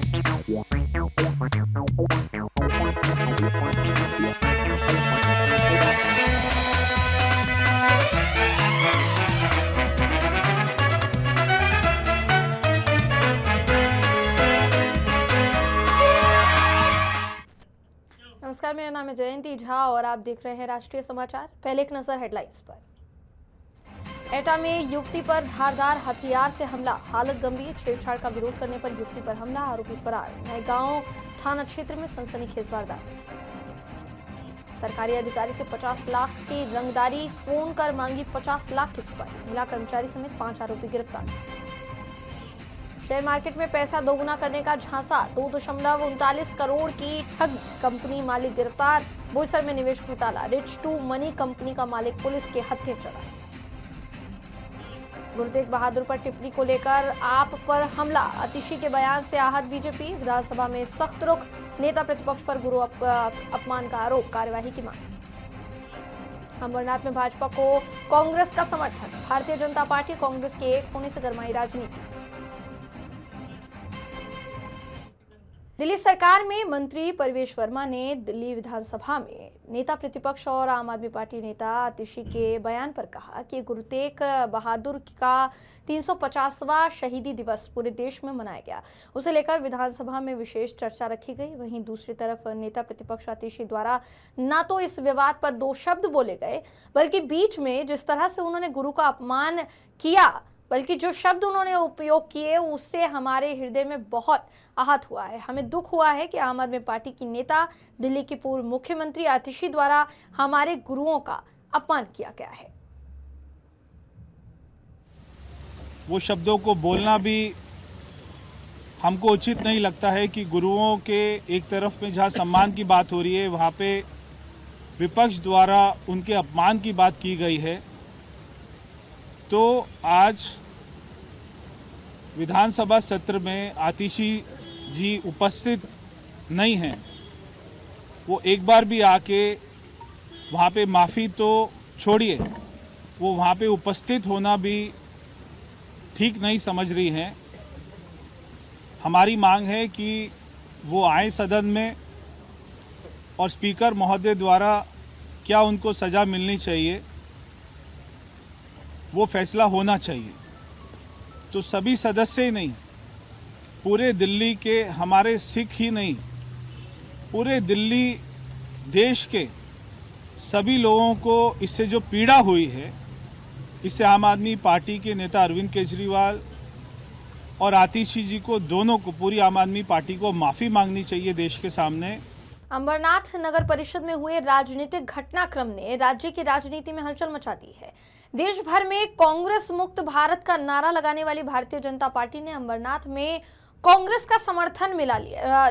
नमस्कार, मेरा नाम है जयंती झा और आप देख रहे हैं राष्ट्रीय समाचार। पहले एक नजर हेडलाइंस पर। एटा में युवती पर धारदार हथियार से हमला, हालत गंभीर। छेड़छाड़ का विरोध करने पर युवती पर हमला, आरोपी फरार। नएगांव थाना क्षेत्र में सनसनीखेज वारदात। सरकारी अधिकारी से 50 लाख की रंगदारी, फोन कर मांगी 50 लाख की सुपारी। महिला कर्मचारी समेत 5 आरोपी गिरफ्तार। शेयर मार्केट में पैसा दोगुना करने का झांसा, 2.39 करोड़ की ठग कंपनी मालिक गिरफ्तार। बोईसर में निवेश घोटाला, रिच टू मनी कंपनी का मालिक पुलिस के हत्थे चढ़ा। गुरु तेग बहादुर पर टिप्पणी को लेकर आप पर हमला, आतिशी के बयान से आहत बीजेपी। विधानसभा में सख्त रुख, नेता प्रतिपक्ष पर गुरु अपमान का आरोप, कार्यवाही की मांग। अमरनाथ में भाजपा को कांग्रेस का समर्थन, भारतीय जनता पार्टी कांग्रेस के एक होने से गरमाई राजनीति। दिल्ली सरकार में मंत्री परवेश वर्मा ने दिल्ली विधानसभा में नेता प्रतिपक्ष और आम आदमी पार्टी नेता आतिशी के बयान पर कहा कि गुरु तेग बहादुर का 350वां शहीदी दिवस पूरे देश में मनाया गया, उसे लेकर विधानसभा में विशेष चर्चा रखी गई। वहीं दूसरी तरफ नेता प्रतिपक्ष आतिशी द्वारा न तो इस विवाद पर 2 शब्द बोले गए, बल्कि बीच में जिस तरह से उन्होंने गुरु का अपमान किया, बल्कि जो शब्द उन्होंने उपयोग किए उससे हमारे हृदय में बहुत आहत हुआ है। हमें दुख हुआ है कि आम आदमी पार्टी की नेता, दिल्ली की पूर्व मुख्यमंत्री आतिशी द्वारा हमारे गुरुओं का अपमान किया गया है। वो शब्दों को बोलना भी हमको उचित नहीं लगता है कि गुरुओं के एक तरफ में जहां सम्मान की बात हो रही है, वहां पे विपक्ष द्वारा उनके अपमान की बात की गई है। तो आज विधानसभा सत्र में आतिशी जी उपस्थित नहीं हैं। वो एक बार भी आके वहाँ पे माफ़ी तो छोड़िए, वो वहाँ पे उपस्थित होना भी ठीक नहीं समझ रही हैं। हमारी मांग है कि वो आए सदन में और स्पीकर महोदय द्वारा क्या उनको सज़ा मिलनी चाहिए, वो फैसला होना चाहिए। तो सभी सदस्य ही नहीं, पूरे दिल्ली के, हमारे सिख ही नहीं, पूरे दिल्ली देश के सभी लोगों को इससे जो पीड़ा हुई है, इससे आम आदमी पार्टी के नेता अरविंद केजरीवाल और आतिशी जी को, दोनों को, पूरी आम आदमी पार्टी को माफ़ी मांगनी चाहिए देश के सामने। अमरनाथ नगर परिषद में हुए राजनीतिक घटनाक्रम ने राज्य की राजनीति में हलचल मचा दी है। देश भर में कांग्रेस मुक्त भारत का नारा लगाने वाली भारतीय जनता पार्टी ने अमरनाथ में कांग्रेस का समर्थन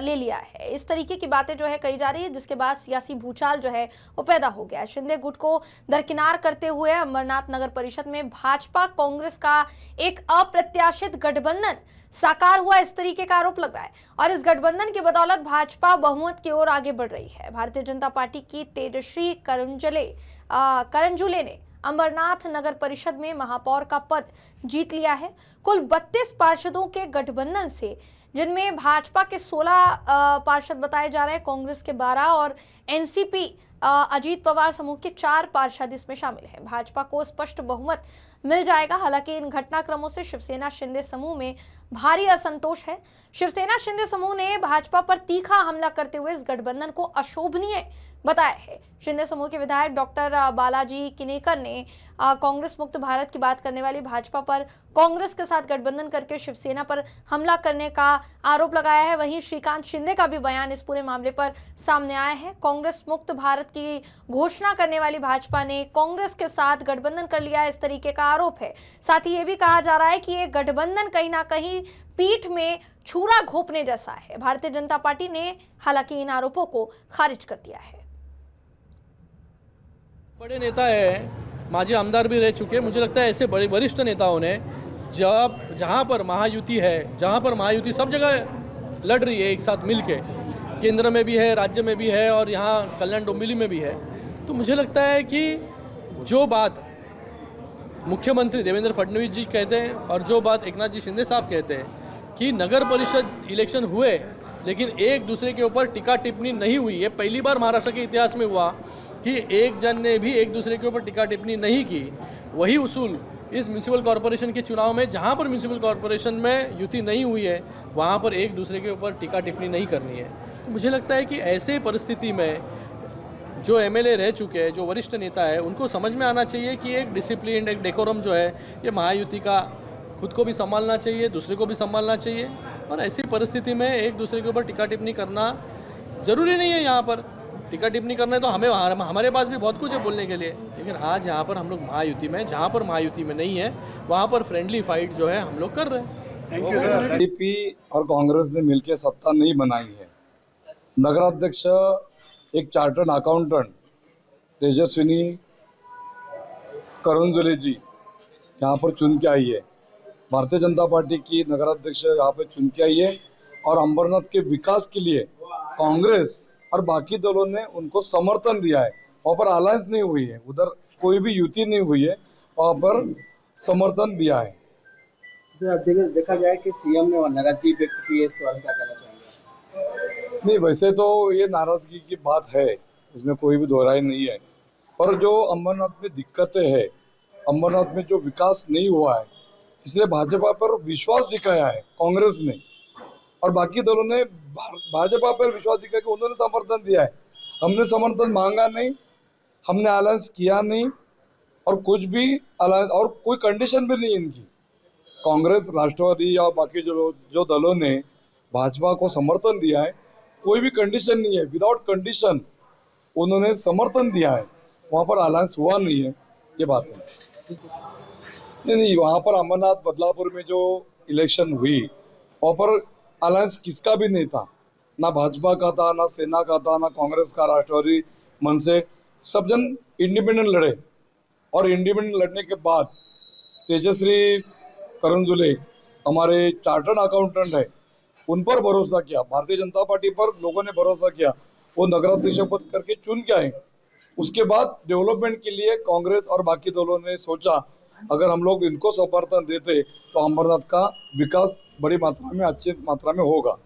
ले लिया है। इस तरीके की बातें जो है कही जा रही है, जिसके बाद सियासी भूचाल जो है वो पैदा हो गया है। शिंदे गुट को दरकिनार करते हुए अमरनाथ नगर परिषद में भाजपा कांग्रेस का एक अप्रत्याशित गठबंधन साकार हुआ, इस तरीके का आरोप लग रहा है। और इस गठबंधन की बदौलत भाजपा बहुमत की ओर आगे बढ़ रही है। भारतीय जनता पार्टी की तेजश्री करंजुले ने अमरनाथ नगर परिषद में महापौर का पद जीत लिया है। कुल 32 पार्षदों के गठबंधन से, जिनमें भाजपा के 16 पार्षद बताए जा रहे हैं, कांग्रेस के 12 और एनसीपी अजीत पवार समूह के 4 पार्षद इसमें शामिल हैं। भाजपा को स्पष्ट बहुमत मिल जाएगा। हालांकि इन घटनाक्रमों से शिवसेना शिंदे समूह में भारी असंतोष है। शिवसेना शिंदे समूह ने भाजपा पर तीखा हमला करते हुए इस गठबंधन को अशोभनीय बताया है। शिंदे समूह के विधायक डॉक्टर बालाजी किनेकर ने कांग्रेस मुक्त भारत की बात करने वाली भाजपा पर कांग्रेस के साथ गठबंधन करके शिवसेना पर हमला करने का आरोप लगाया है। वहीं श्रीकांत शिंदे का भी बयान इस पूरे मामले पर सामने आया है। कांग्रेस मुक्त भारत की घोषणा करने वाली भाजपा ने कांग्रेस के साथ गठबंधन कर लिया, इस तरीके का आरोप है। साथ ही ये भी कहा जा रहा है कि ये गठबंधन कहीं ना कहीं पीठ में छुरा घोंपने जैसा है। भारतीय जनता पार्टी ने हालांकि इन आरोपों को खारिज कर दिया है। बड़े नेता है, माजी आमदार भी रह चुके। मुझे लगता है ऐसे बड़े वरिष्ठ नेताओं ने जहाँ पर महायुति है, जहाँ पर महायुति सब जगह लड़ रही है एक साथ मिलके, केंद्र में भी है, राज्य में भी है और यहाँ कल्याण डोंबिवली में भी है, तो मुझे लगता है कि जो बात मुख्यमंत्री देवेंद्र फडणवीस जी कहते हैं और जो बात एकनाथ जी शिंदे साहब कहते हैं कि नगर परिषद इलेक्शन हुए लेकिन एक दूसरे के ऊपर टीका टिप्पणी नहीं हुई। ये पहली बार महाराष्ट्र के इतिहास में हुआ कि एक जन ने भी एक दूसरे के ऊपर टीका टिप्पणी नहीं की। वही उसूल इस म्यूनिसिपल कॉरपोरेशन के चुनाव में, जहाँ पर म्यूनिसिपल कॉरपोरेशन में युति नहीं हुई है वहाँ पर एक दूसरे के ऊपर टीका टिप्पणी नहीं करनी है। मुझे लगता है कि ऐसे परिस्थिति में जो एमएलए रह चुके हैं, जो वरिष्ठ नेता है, उनको समझ में आना चाहिए कि एक डिसिप्लिन, एक डेकोरम जो है ये महायुति का खुद को भी संभालना चाहिए, दूसरे को भी संभालना चाहिए। और ऐसी परिस्थिति में एक दूसरे के ऊपर टीका टिप्पणी करना ज़रूरी नहीं है। यहाँ पर टीका टिप्पणी करना है तो हमारे पास भी बहुत कुछ है बोलने के लिए, लेकिन आज यहाँ पर हम लोग महायुति में, जहाँ पर महायुति में नहीं है वहाँ पर फ्रेंडली फाइट जो है हम लोग कर रहे हैं। बीजेपी और कांग्रेस ने मिलकर सत्ता नहीं बनाई है। नगराध्यक्ष एक चार्टर्ड अकाउंटेंट तेजस्विनी करंजुले जी यहाँ पर चुन के आई है। भारतीय जनता पार्टी की नगराध्यक्ष यहाँ पर चुन के आई है और अंबरनाथ के विकास के लिए कांग्रेस और बाकी दलों ने उनको समर्थन दिया है। वहाँ पर अलायंस नहीं हुई है, उधर कोई भी युति नहीं हुई है, वहाँ पर समर्थन दिया है। देखा जाए कि सीएम ने नाराजगी व्यक्त की है, इसके बारे में क्या कहना चाहेंगे? नहीं, वैसे तो ये नाराजगी की बात है, इसमें कोई भी दोहराई नहीं है। पर जो अंबरनाथ में दिक्कतें हैं, अंबरनाथ में जो विकास नहीं हुआ है, इसलिए भाजपा पर विश्वास दिखाया है कांग्रेस ने और बाकी दलों ने भाजपा पर विश्वास दिखाया कि उन्होंने समर्थन दिया है। हमने समर्थन मांगा नहीं, हमने अलायंस किया नहीं और कुछ भी अलायंस और कोई कंडीशन भी नहीं इनकी। कांग्रेस, राष्ट्रवादी या बाकी जो दलों ने भाजपा को समर्थन दिया है, कोई भी कंडीशन नहीं है, विदाउट कंडीशन उन्होंने समर्थन दिया है। वहाँ पर अलायंस हुआ नहीं है, ये बात है। नहीं, वहाँ पर अमरनाथ बदलापुर में जो इलेक्शन हुई वहाँ पर अलायंस किसका भी नहीं था, ना भाजपा का था, ना सेना का था, ना कांग्रेस का, राष्ट्रवादी, मनसे, सब जन इंडिपेंडेंट लड़े। और इंडिपेंडेंट लड़ने के बाद तेजस्वी करंजुले हमारे चार्टर्ड अकाउंटेंट है, उन पर भरोसा किया, भारतीय जनता पार्टी पर लोगों ने भरोसा किया, वो नगराध्यक्ष पद करके चुन के आए। उसके बाद डेवलपमेंट के लिए कांग्रेस और बाकी दलों ने सोचा अगर हम लोग इनको समर्थन देते तो अंबरनाथ का विकास बड़ी मात्रा में, अच्छी मात्रा में होगा।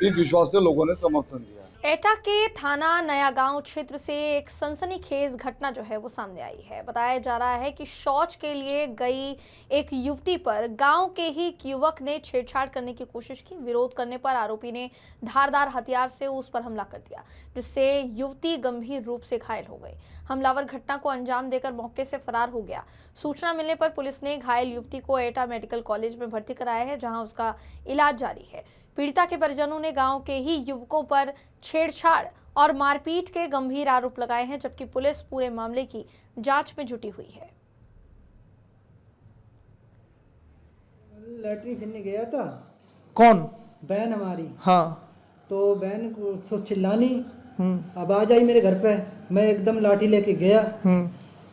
इस विश्वास से लोगों ने समर्थन दिया। एटा के थाना नया गांव क्षेत्र से एक सनसनीखेज घटना जो है वो सामने आई है। बताया जा रहा है कि शौच के लिए गई एक युवती पर गांव के ही एक युवक ने छेड़छाड़ करने की कोशिश की। विरोध करने पर आरोपी ने धारदार हथियार से उस पर हमला कर दिया, जिससे युवती गंभीर रूप से घायल हो गई। हमलावर घटना को अंजाम देकर मौके से फरार हो गया। सूचना मिलने पर पुलिस ने घायल युवती को एटा मेडिकल कॉलेज में भर्ती कराया है, जहां उसका इलाज जारी है। पीड़िता के परिजनों ने गांव के ही युवकों पर छेड़छाड़ और मारपीट के गंभीर आरोप लगाए हैं, जबकि पुलिस पूरे मामले की जांच में जुटी हुई है। लैट्रिन फिरने गया था। कौन? बहन हमारी। हाँ। तो बहन को सो चिल्लानी, आवाज आई मेरे घर पे। मैं एकदम लाठी लेके गया,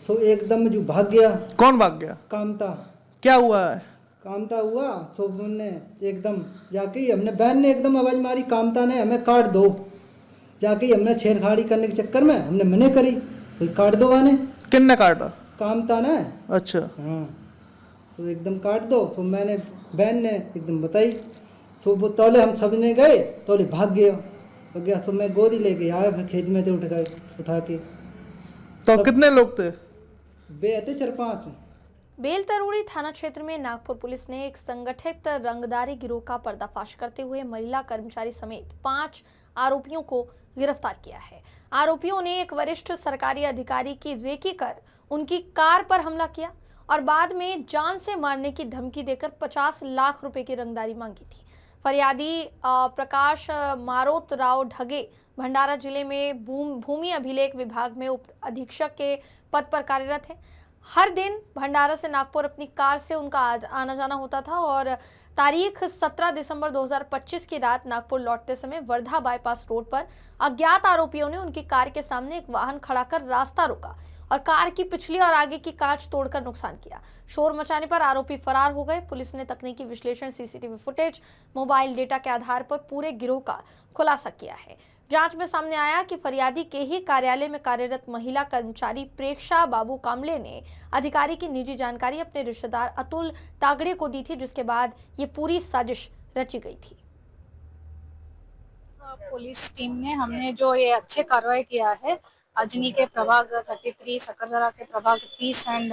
सो एकदम जो भाग गया। कौन भाग गया? कामता। क्या हुआ है? कामता हुआ, सो ने एकदम जाके ही हमने, बहन ने एकदम आवाज मारी, कामता ने हमें काट दो। जाके ही हमने छेड़खाड़ी करने के चक्कर में हमने मने करी, तो काट दो वाने। किन्ने काटा? कामता ने। अच्छा। हाँ, तो एकदम काट दो। तो मैंने, बहन ने एकदम बताई, सो वो तौले हम सब ने गए, तौले भाग गया। तो मैं गोदी लेके आया, फिर खेत में थे उठा के। तो कितने लोग थे? बे थे 4-5। बेलतरोड़ी थाना क्षेत्र में नागपुर पुलिस ने एक संगठित रंगदारी गिरोह का पर्दाफाश करते हुए महिला कर्मचारी समेत 5 आरोपियों को गिरफ्तार किया है। आरोपियों ने एक वरिष्ठ सरकारी अधिकारी की रेकी कर उनकी कार पर हमला किया और बाद में जान से मारने की धमकी देकर 50 लाख रुपए की रंगदारी मांगी थी। फरियादी प्रकाश मारोत राव ढगे भंडारा जिले में भूमि अभिलेख विभाग में उप अधीक्षक के पद पर कार्यरत है। हर दिन भंडारा से नागपुर अपनी कार से उनका आना जाना होता था और तारीख 17 दिसंबर 2025 की रात नागपुर लौटते समय वर्धा बाईपास रोड पर अज्ञात आरोपियों ने उनकी कार के सामने एक वाहन खड़ा कर रास्ता रोका और कार की पिछली और आगे की कांच तोड़कर नुकसान किया। शोर मचाने पर आरोपी फरार हो गए। पुलिस ने तकनीकी विश्लेषण, सीसीटीवी फुटेज, मोबाइल डेटा के आधार पर पूरे गिरोह का खुलासा किया है। जांच में सामने आया कि फरियादी के ही कार्यालय में कार्यरत महिला कर्मचारी प्रेक्षा बाबू कामले ने अधिकारी की निजी जानकारी अपने रिश्तेदार अतुल तागड़े को दी थी, जिसके बाद ये पूरी साजिश रची गई थी। पुलिस टीम ने हमने जो ये अच्छे कार्रवाई किया है, अजनी के प्रभाग 33, सकरदरा के प्रभाग 30 एंड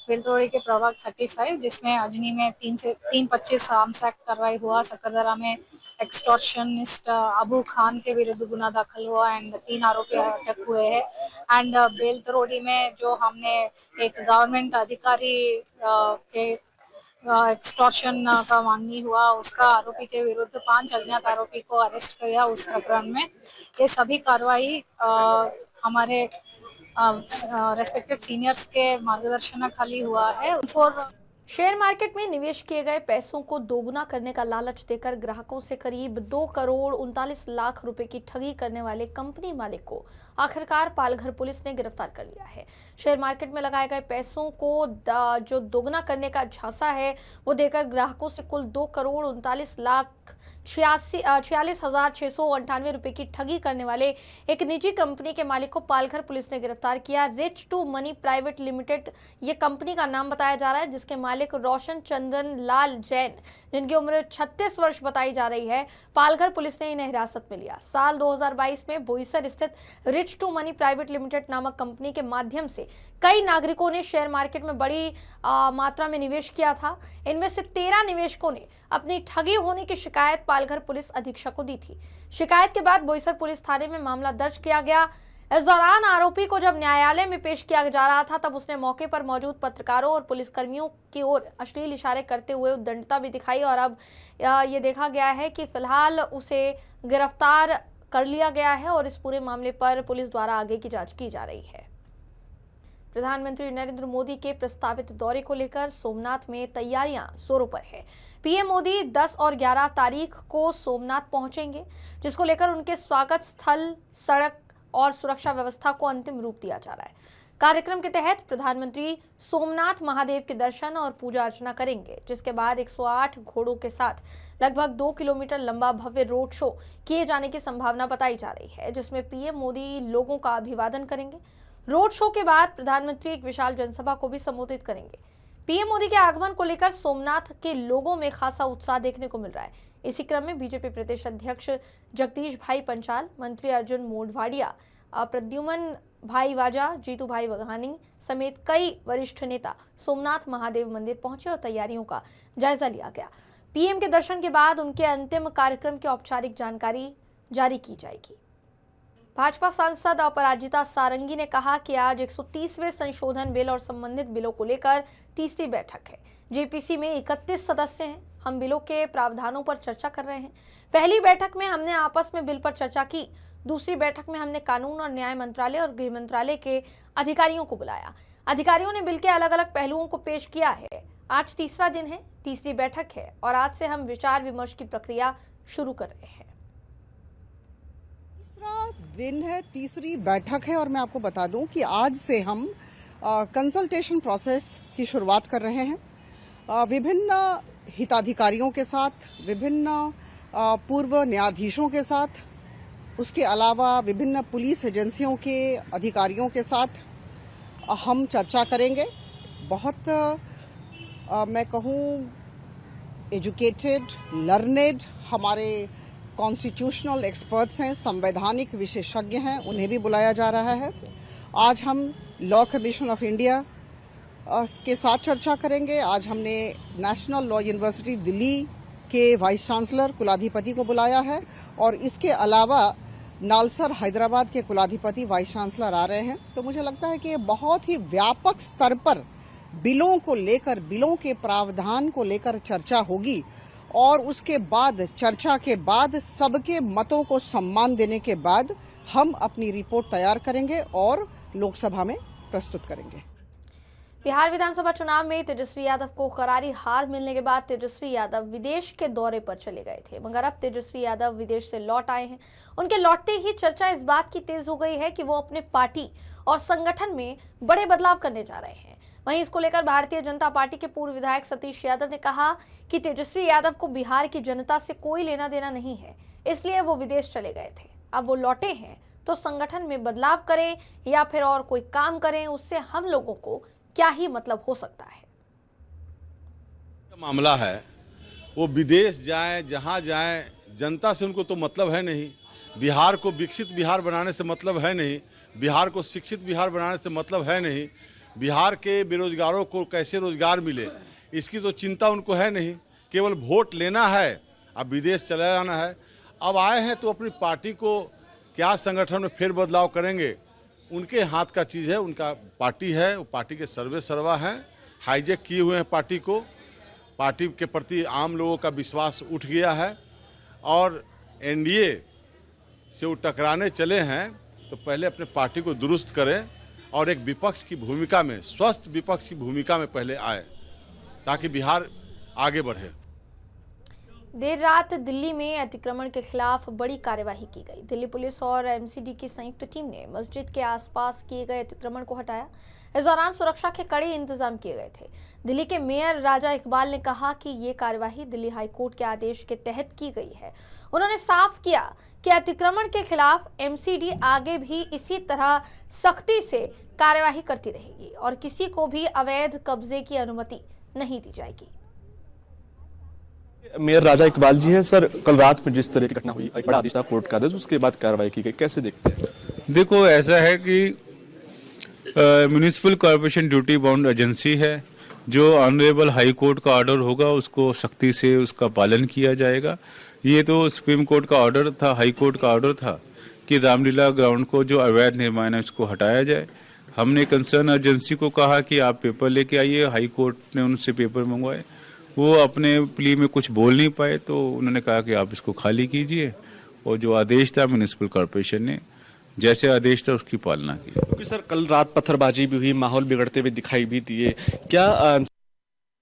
बेलतोड़ी के प्रभाग 35, जिसमें अजनी में 325 आर्म्स एक्ट कार्रवाई हुआ, सकरदरा में एक्सटॉर्शनिस्ट अबू खान के विरुद्ध गुना दाखिल हुआ एंड 3 आरोपी अटक हुए हैं। एंड बेलतरोड़ी में जो हमने एक गवर्नमेंट अधिकारी के एक्सटॉर्शन का मांगनी हुआ, उसका आरोपी के विरुद्ध 5 अज्ञात आरोपी को अरेस्ट किया उस प्रकरण में। ये सभी कार्रवाई हमारे रेस्पेक्टेड सीनियर्स के मार्गदर्शनाखाली हुआ है। शेयर मार्केट में निवेश किए गए पैसों को दोगुना करने का लालच देकर ग्राहकों से करीब 2 करोड़ 39 लाख रुपए की ठगी करने वाले कंपनी मालिक को आखिरकार पालघर पुलिस ने गिरफ्तार कर लिया है। शेयर मार्केट में लगाए गए पैसों को जो दोगुना करने का झांसा है वो देकर ग्राहकों से कुल 2 करोड़ 39 लाख 46,698 रुपए की ठगी करने वाले एक निजी कंपनी के मालिक को पालघर पुलिस ने गिरफ्तार किया। Rich to money private limited ये कंपनी का नाम बताया जा रहा है, जिसके मालिक रोशन चंदन लाल जैन, जिनकी उम्र 36 वर्ष बताई जा रही है, पालघर पुलिस ने इन्हें हिरासत में लिया। साल 2022 में बोईसर स्थित rich to money private limited नामक कंपनी के माध्यम से कई नागरिकों ने शेयर मार्केट में बड़ी मात्रा में निवेश किया था। इनमें से 13 निवेशकों ने अपनी ठगी होने की शिकायत पालघर पुलिस अधीक्षक को दी थी। शिकायत के बाद बोईसर पुलिस थाने में मामला दर्ज किया गया। इस दौरान आरोपी को जब न्यायालय में पेश किया जा रहा था, तब उसने मौके पर मौजूद पत्रकारों और पुलिसकर्मियों की ओर अश्लील इशारे करते हुए उद्दंडता भी दिखाई और अब ये देखा गया है कि फिलहाल उसे गिरफ्तार कर लिया गया है और इस पूरे मामले पर पुलिस द्वारा आगे की जांच की जा रही है। प्रधानमंत्री नरेंद्र मोदी के प्रस्तावित दौरे को लेकर सोमनाथ में तैयारियां जोरों पर है। पीएम मोदी 10 और 11 तारीख को सोमनाथ पहुंचेंगे, जिसको लेकर उनके स्वागत स्थल, सड़क और सुरक्षा व्यवस्था को अंतिम रूप दिया जा रहा है। कार्यक्रम के तहत प्रधानमंत्री सोमनाथ महादेव के दर्शन और पूजा अर्चना करेंगे, जिसके बाद 108 घोड़ों के साथ लगभग 2 किलोमीटर लंबा भव्य रोड शो किए जाने की संभावना बताई जा रही है, जिसमें पीएम मोदी लोगों का अभिवादन करेंगे। रोड शो के बाद प्रधानमंत्री एक विशाल जनसभा को भी संबोधित करेंगे। पीएम मोदी के आगमन को लेकर सोमनाथ के लोगों में खासा उत्साह देखने को मिल रहा है। इसी क्रम में बीजेपी प्रदेश अध्यक्ष जगदीश भाई पंचाल, मंत्री अर्जुन मोढवाडिया, प्रद्युमन भाई वाजा, जीतू भाई वघानी समेत कई वरिष्ठ नेता सोमनाथ महादेव मंदिर पहुंचे और तैयारियों का जायजा लिया गया। पीएम के दर्शन के बाद उनके अंतिम कार्यक्रम की औपचारिक जानकारी जारी की जाएगी। भाजपा सांसद अपराजिता सारंगी ने कहा कि आज 130वें संशोधन बिल और संबंधित बिलों को लेकर तीसरी बैठक है। जेपीसी में 31 सदस्य हैं। हम बिलों के प्रावधानों पर चर्चा कर रहे हैं। पहली बैठक में हमने आपस में बिल पर चर्चा की। दूसरी बैठक में हमने कानून और न्याय मंत्रालय और गृह मंत्रालय के अधिकारियों को बुलाया। अधिकारियों ने बिल के अलग अलग पहलुओं को पेश किया है। आज तीसरा दिन है, तीसरी बैठक है और आज से हम विचार विमर्श की प्रक्रिया शुरू कर रहे हैं। तीसरा दिन है, तीसरी बैठक है और मैं आपको बता दूं कि आज से हम कंसल्टेशन प्रोसेस की शुरुआत कर रहे हैं। विभिन्न हिताधिकारियों के साथ, विभिन्न पूर्व न्यायाधीशों के साथ, उसके अलावा विभिन्न पुलिस एजेंसियों के अधिकारियों के साथ हम चर्चा करेंगे। बहुत मैं कहूँ एजुकेटेड, लर्नेड हमारे कॉन्स्टिट्यूशनल एक्सपर्ट्स हैं, संवैधानिक विशेषज्ञ हैं, उन्हें भी बुलाया जा रहा है। आज हम लॉ कमीशन ऑफ इंडिया के साथ चर्चा करेंगे। आज हमने नेशनल लॉ यूनिवर्सिटी दिल्ली के वाइस चांसलर कुलाधिपति को बुलाया है और इसके अलावा नालसर हैदराबाद के कुलाधिपति वाइस चांसलर आ रहे हैं। तो मुझे लगता है कि बहुत ही व्यापक स्तर पर बिलों को लेकर, बिलों के प्रावधान को लेकर चर्चा होगी और उसके बाद, चर्चा के बाद, सबके मतों को सम्मान देने के बाद हम अपनी रिपोर्ट तैयार करेंगे और लोकसभा में प्रस्तुत करेंगे। बिहार विधानसभा चुनाव में तेजस्वी यादव को करारी हार मिलने के बाद तेजस्वी यादव विदेश के दौरे पर चले गए थे, मगर अब तेजस्वी यादव विदेश से लौट आए हैं। उनके लौटते ही चर्चा इस बात की तेज हो गई है कि वो अपने पार्टी और संगठन में बड़े बदलाव करने जा रहे हैं। वहीं इसको लेकर भारतीय जनता पार्टी के पूर्व विधायक सतीश यादव ने कहा कि तेजस्वी यादव को बिहार की जनता से कोई लेना देना नहीं है, इसलिए वो विदेश चले गए थे। अब वो लौटे हैं तो संगठन में बदलाव करें या फिर और कोई काम करें, उससे हम लोगों को क्या ही मतलब हो सकता है। मामला है वो विदेश जाएं, जहाँ जाएं, जनता से उनको तो मतलब है नहीं। बिहार को विकसित बिहार बनाने से मतलब है नहीं। बिहार को शिक्षित बिहार बनाने से मतलब है नहीं। बिहार के बेरोजगारों को कैसे रोजगार मिले, इसकी तो चिंता उनको है नहीं। केवल वोट लेना है, अब विदेश चला जाना है। अब आए हैं तो अपनी पार्टी को क्या संगठन में फेर बदलाव करेंगे, उनके हाथ का चीज़ है। उनका पार्टी है, वो पार्टी के सर्वे सर्वा हैं, हाईजैक किए हुए हैं पार्टी को। पार्टी के प्रति आम लोगों का विश्वास उठ गया है और एनडीए से वो टकराने चले हैं, तो पहले अपने पार्टी को दुरुस्त करें और एक विपक्ष की भूमिका में, स्वस्थ विपक्ष की भूमिका में पहले आए, ताकि बिहार आगे बढ़े। देर रात दिल्ली में अतिक्रमण के खिलाफ बड़ी कार्यवाही की गई। दिल्ली पुलिस और एमसीडी की संयुक्त टीम ने मस्जिद के आसपास किए गए अतिक्रमण को हटाया। इस दौरान सुरक्षा के कड़े इंतजाम किए गए थे। दिल्ली के मेयर राजा इकबाल ने कहा कि ये कार्यवाही दिल्ली हाईकोर्ट के आदेश के तहत की गई है। उन्होंने साफ किया कि अतिक्रमण के खिलाफ एमसीडी आगे भी इसी तरह सख्ती से कार्यवाही करती रहेगी और किसी को भी अवैध कब्जे की अनुमति नहीं दी जाएगी। मेयर राजा इकबाल जी हैं। सर, कल रात में जिस तरह की घटना हुई, एक बड़ा आदेश था कोर्ट का आदेश, उसके बाद कार्रवाई की गई, कैसे देखते हैं? देखो, ऐसा है कि municipal corporation duty bound agency है। जो ऑनरेबल हाई कोर्ट का ऑर्डर होगा उसको सख्ती से उसका पालन किया जाएगा। ये तो सुप्रीम कोर्ट का ऑर्डर था, हाई कोर्ट का ऑर्डर था कि रामलीला ग्राउंड को जो अवैध निर्माण है उसको हटाया जाए। हमने कंसर्न एजेंसी को कहा कि आप पेपर लेके आइए। हाई कोर्ट ने उनसे पेपर मंगवाए, वो अपने प्ली में कुछ बोल नहीं पाए, तो उन्होंने कहा कि आप इसको खाली कीजिए। और जो आदेश था म्युनिसिपल कॉर्पोरेशन ने जैसे आदेश था उसकी पालना की। क्योंकि सर कल रात पत्थरबाजी भी हुई, माहौल बिगड़ते हुए दिखाई भी दिए। क्या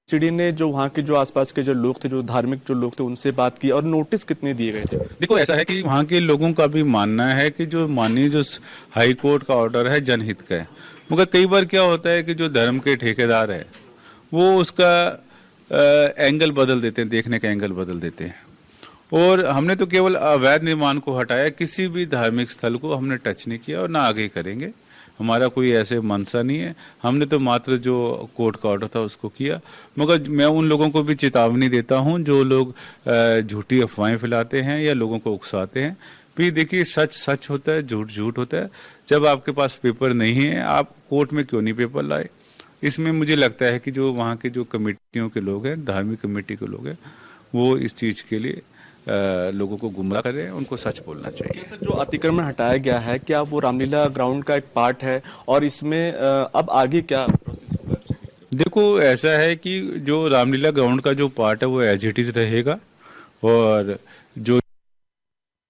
सीडी ने जो वहाँ के जो आसपास के जो लोग थे, जो धार्मिक जो लोग थे, उनसे बात की और नोटिस कितने दिए गए थे? देखो, ऐसा है कि वहाँ के लोगों का भी मानना है कि जो माननीय जो हाई कोर्ट का ऑर्डर है जनहित का है, मगर कई बार क्या होता है कि जो धर्म के ठेकेदार है वो उसका एंगल बदल देते हैं, देखने का एंगल बदल देते हैं। और हमने तो केवल अवैध निर्माण को हटाया, किसी भी धार्मिक स्थल को हमने टच नहीं किया और ना आगे करेंगे। हमारा कोई ऐसे मनसा नहीं है। हमने तो मात्र जो कोर्ट का ऑर्डर था उसको किया। मगर मैं उन लोगों को भी चेतावनी देता हूं जो लोग झूठी अफवाहें फैलाते हैं या लोगों को उकसाते हैं। भी देखिए, सच सच होता है, झूठ झूठ होता है। जब आपके पास पेपर नहीं है, आप कोर्ट में क्यों नहीं पेपर लाए? इसमें मुझे लगता है कि जो वहाँ के जो कमेटियों के लोग हैं, धार्मिक कमेटी के लोग हैं, वो इस चीज़ के लिए लोगों को गुमराह कर रहे हैं। उनको सच बोलना चाहिए। सर, जो अतिक्रमण हटाया गया है, क्या वो रामलीला ग्राउंड का एक पार्ट है और इसमें अब आगे क्या प्रोसेस होगा? देखो, ऐसा है कि जो रामलीला ग्राउंड का जो पार्ट है वो एज इट इज रहेगा और जो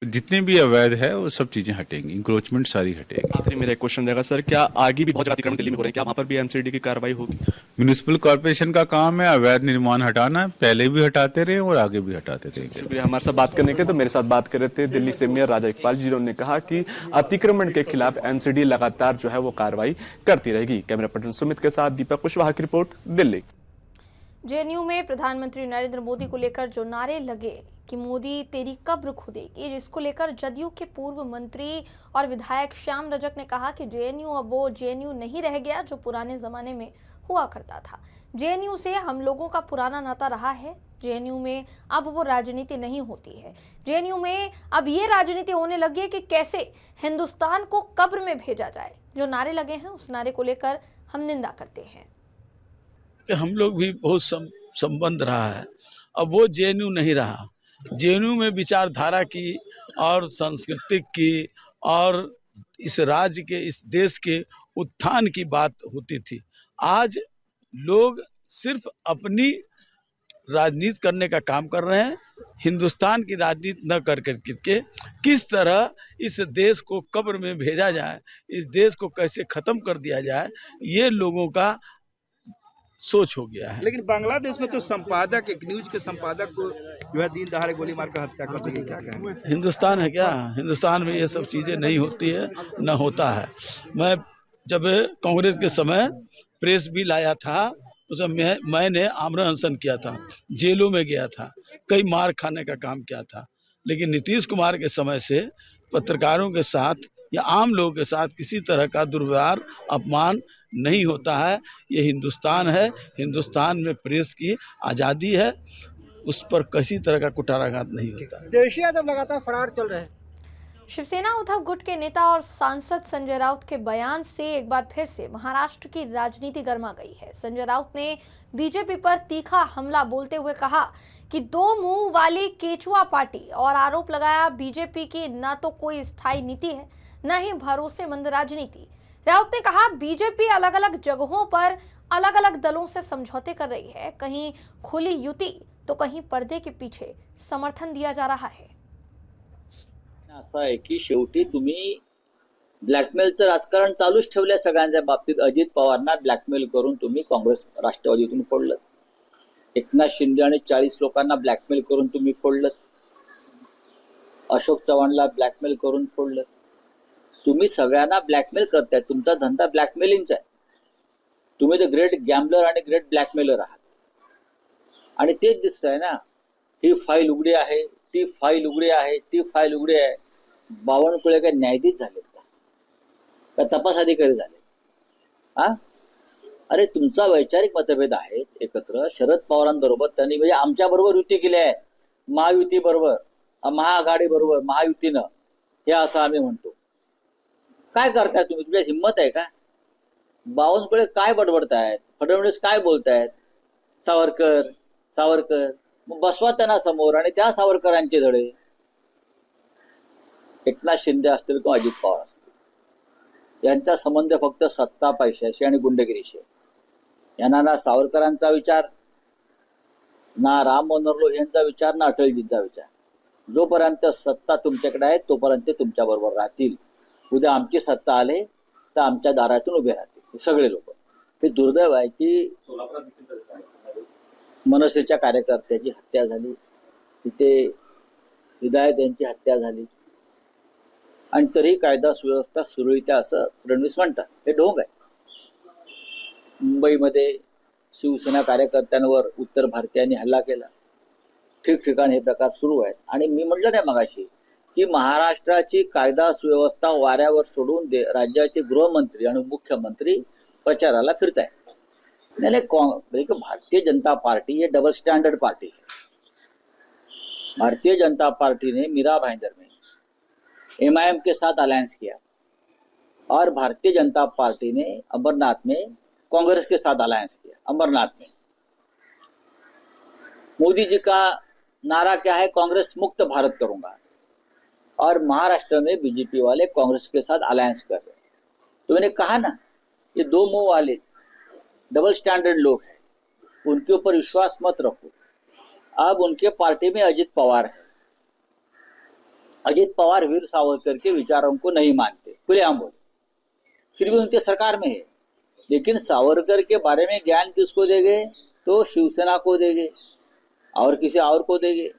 जितने भी अवैध है वो सब चीजें हटेंगी, इंक्रोचमेंट सारी हटेगी। आखिरी मेरा एक क्वेश्चन रहेगा सर, क्या आगे भी बहुत ज्यादा अतिक्रमण दिल्ली में हो रहे हैं, क्या वहाँ पर भी एमसीडी की कार्रवाई होगी? म्युनिसिपल कॉर्पोरेशन का काम है अवैध निर्माण हटाना, पहले भी हटाते रहे और आगे भी हटाते रहेंगे। शुक्रिया हमारे साथ बात करने के। तो मेरे साथ बात कर रहे थे दिल्ली से मेयर राजा इकबाल जी, जिन्होंने कहा कि अतिक्रमण के खिलाफ एमसीडी लगातार जो है वो कार्रवाई करती रहेगी। कैमरा पर्सन सुमित के साथ दीपक कुशवाहा की रिपोर्ट, दिल्ली। जेएनयू में प्रधानमंत्री नरेंद्र मोदी को लेकर जो नारे लगे कि मोदी तेरी कब्र खुदेगी, जिसको लेकर जदयू के पूर्व मंत्री और विधायक श्याम रजक ने कहा कि जेएनयू अब वो जेएनयू नहीं रह गया जो पुराने जमाने में हुआ करता था। जेएनयू से हम लोगों का पुराना नाता रहा है। जेएनयू में अब वो राजनीति नहीं होती है। जेएनयू में अब ये राजनीति होने लगी है कि कैसे हिंदुस्तान को कब्र में भेजा जाए। जो नारे लगे हैं उस नारे को लेकर हम निंदा करते हैं। हम लोग भी बहुत संबंध रहा है, अब वो जेएनयू नहीं रहा। जेएनयू में विचारधारा की और सांस्कृतिक की और इस राज्य के, इस देश के उत्थान की बात होती थी। आज लोग सिर्फ अपनी राजनीति करने का काम कर रहे हैं, हिंदुस्तान की राजनीति न कर करके किस तरह इस देश को कब्र में भेजा जाए, इस देश को कैसे खत्म कर दिया जाए, ये लोगों का सोच हो गया है। लेकिन बांग्लादेश में तो संपादक, एक न्यूज के संपादक को जो है दिन दहाड़े गोली मार कर हत्या कर दी, क्या कहेंगे? हिंदुस्तान है क्या? हिंदुस्तान में ये सब चीजें नहीं होती है, न होता है। मैं जब कांग्रेस के समय प्रेस बिल आया था, उसमें मैंने आमरण अनशन किया था, जेलों में गया था, कई मार खाने का काम किया था। लेकिन नीतीश कुमार के समय से पत्रकारों के साथ या आम लोगों के साथ किसी तरह का दुर्व्यवहार, अपमान नहीं होता है। ये हिंदुस्तान है, हिंदुस्तान में प्रेस की आज़ादी है। उस पर किसी तरह का कुठाराघात नहीं होता। देशी यादव लगातार फरार चल रहे हैं। शिवसेना उद्धव गुट के नेता और सांसद संजय राउत के बयान से एक बार फिर से महाराष्ट्र की राजनीति गर्मा गई है। संजय राउत ने बीजेपी पर तीखा हमला बोलते हुए कहा कि दो मुंह वाली केचुआ पार्टी और आरोप लगाया बीजेपी की न तो कोई स्थायी नीति है न ही भरोसेमंद राजनीति। राउत ने कहा बीजेपी अलग अलग जगहों पर अलग अलग दलों से समझौते कर रही है, कहीं खुली युति तो कहीं पर्दे के पीछे समर्थन दिया जा रहा है। असं आहे की शेवटी तुम्ही ब्लॅकमेलचं राजकारण चालूच ठेवलंय सगळ्यांच्या बाबतीत। अजित पवारांना ब्लॅकमेल करून तुम्ही काँग्रेस राष्ट्रवादीतून फोडलं, एकनाथ शिंदे आणि 40 लोकांना ब्लॅकमेल करून तुम्ही फोडलं, अशोक चव्हाणला ब्लॅकमेल करून फोडलं। तुम्ही सगळ्यांना ब्लॅकमेल करताय, तुमचा धंदा ब्लॅकमेलिंगचा आहे। तुम्ही द ग्रेट गॅम्बलर आणि ग्रेट ब्लॅकमेलर आहात आणि तेच दिसतंय ना। ही फाईल उघडी आहे, ती फाईल उघडी आहे, ती फाईल उघडी आहे। बावनकुळे काय न्यायाधीश झालेत का तपास अधिकारी झाले? हा, अरे तुमचा वैचारिक मतभेद आहेत एकत्र। शरद पवारांबरोबर त्यांनी म्हणजे आमच्या बरोबर युती केली आहे, महायुती बरोबर, महाआघाडी बरोबर, महायुतीनं, हे असं आम्ही म्हणतो। काय करताय तुम्ही? तुमच्या हिंमत आहे का? बावनकुळे काय बडबडतायत, फडणवीस काय बोलतायत, सावरकर सावरकर, मग बसवा त्यांना समोर आणि त्या सावरकरांचे धडे। एकनाथ शिंदे असतील किंवा अजित पवार असतील, यांचा संबंध फक्त सत्ता पैशाशी आणि गुंडगिरीशी। यांना ना सावरकरांचा विचार, ना राम मनोहर लोहियांचा विचार, ना अटलजींचा विचार। जोपर्यंत सत्ता तुमच्याकडे आहे तोपर्यंत तुमच्या बरोबर राहतील। उद्या आमची सत्ता आले तर आमच्या दारातून उभे राहतील सगळे लोक। हे दुर्दैव आहे की मनसेच्या कार्यकर्त्याची हत्या झाली, तिथे हिदायत यांची हत्या झाली आणि तरी कायदा सुव्यवस्था सुरळीत आहे असं फडणवीस म्हणतात। हे ढोंग आहे। मुंबईमध्ये शिवसेना कार्यकर्त्यांवर उत्तर भारतीयांनी हल्ला केला, ठिकठिकाणी हे प्रकार सुरू आहेत आणि मी म्हटलं नाही मगाशी की महाराष्ट्राची कायदा सुव्यवस्था वाऱ्यावर सोडून राज्याचे गृहमंत्री आणि मुख्यमंत्री प्रचाराला फिरतायत। नहीं, भारतीय जनता पार्टी ये डबल स्टैंडर्ड पार्टी है। भारतीय जनता पार्टी ने मीरा भाईंदर में MIM के साथ अलायंस किया और भारतीय जनता पार्टी ने अमरनाथ में कांग्रेस के साथ अलायंस किया। अमरनाथ में मोदी जी का नारा क्या है? कांग्रेस मुक्त भारत करूंगा। और महाराष्ट्र में बीजेपी वाले कांग्रेस के साथ अलायंस कर रहे। तो मैंने कहा ना, ये दो मुंह वाले डबल स्टैंडर्ड लोग हैं, उनके ऊपर विश्वास मत रखो। अब उनके पार्टी में अजित पवार है। अजित पवार वीर सावरकर के विचारों को नहीं मानते, खुलेआम बोले, फिर भी उनके सरकार में है। लेकिन सावरकर के बारे में ज्ञान किसको देंगे? तो शिवसेना को देंगे और किसी और को देंगे।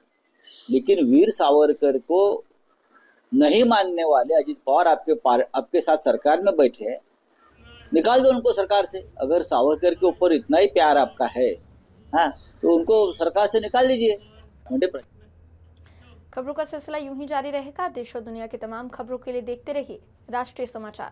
लेकिन वीर सावरकर को नहीं मानने वाले अजित पवार आपके साथ सरकार में बैठे हैं, निकाल दो उनको सरकार से। अगर सावरकर के ऊपर इतना ही प्यार आपका है, हाँ, तो उनको सरकार से निकाल लीजिए। खबरों का सिलसिला यूं ही जारी रहेगा। देश और दुनिया की तमाम खबरों के लिए देखते रहिए राष्ट्रीय समाचार।